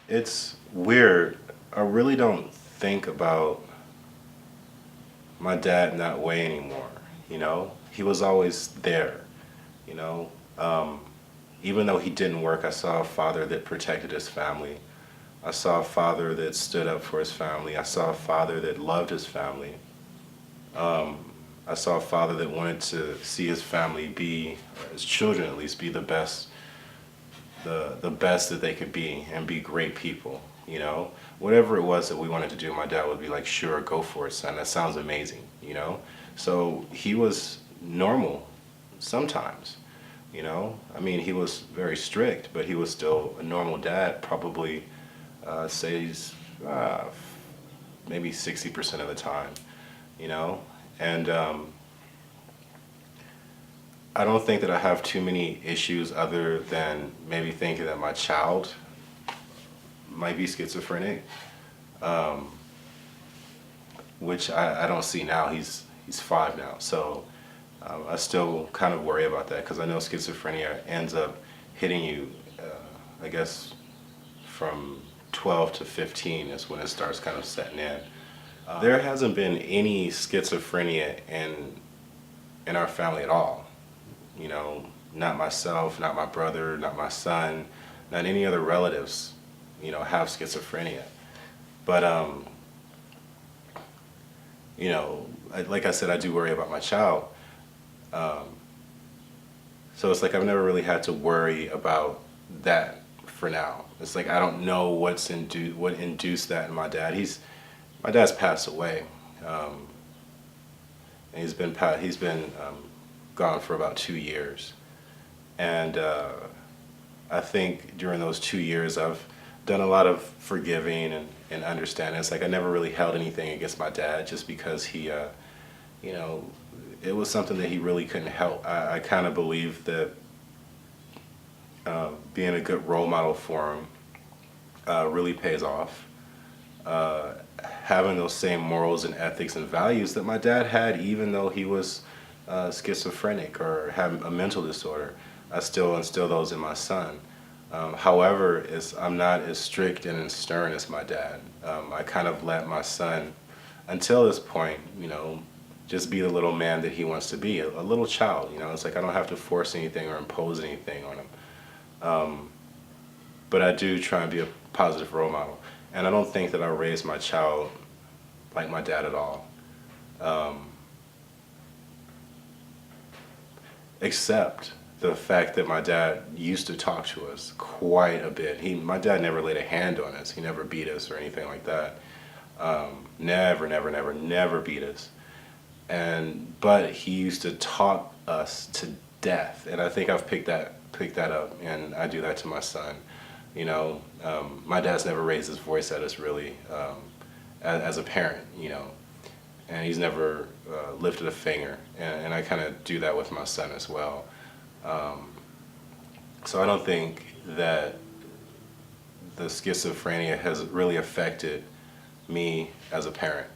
It's weird. I really don't think about my dad in that way anymore. You know, he was always there. You know, um, even though he didn't work, I saw a father that protected his family. I saw a father that stood up for his family. I saw a father that loved his family. Um, I saw a father that wanted to see his family be, his children at least, be the best that they could be and be great people. You know, whatever it was that we wanted to do, my dad would be like, "Sure, go for it, son. That sounds amazing." You know, so he was normal sometimes. You know, I mean, he was very strict, but he was still a normal dad. Probably say he's maybe 60% of the time. You know, and I don't think that I have too many issues other than maybe thinking that my child might be schizophrenic, um, which I don't see now. He's 5 now, so I still kind of worry about that because I know schizophrenia ends up hitting you. I guess from 12 to 15 is when it starts kind of setting in. There hasn't been any schizophrenia in our family at all. You know, not myself, not my brother, not my son, not any other relatives, you know, have schizophrenia. But you know, like I said, I do worry about my child. Um, so it's like I've never really had to worry about that for now. It's like I don't know what induced that in my dad. My dad's passed away. Um, and he's been gone for about 2 years, and I think during those 2 years I've done a lot of forgiving and understanding. It's like I never really held anything against my dad just because you know, it was something that he really couldn't help. I kind of believe that being a good role model for him really pays off. Uh, Having those same morals and ethics and values that my dad had, even though he was schizophrenic or had a mental disorder, I still instill those in my son. However, I'm not as strict and as stern as my dad. I kind of let my son, until this point, you know, just be the little man that he wants to be, a little child. You know, it's like I don't have to force anything or impose anything on him. Um, but I do try and be a positive role model. And I don't think that I raised my child like my dad at all. Um, Except the fact that my dad used to talk to us quite a bit. My dad never laid a hand on us. He never beat us or anything like that. Never, never, never, never beat us. But he used to talk us to death, and I think I've picked that up, and I do that to my son. You know, my dad's never raised his voice at us really, as a parent. You know, and he's never lifted a finger, and I kind of do that with my son as well. Um, so I don't think that the schizophrenia has really affected me as a parent.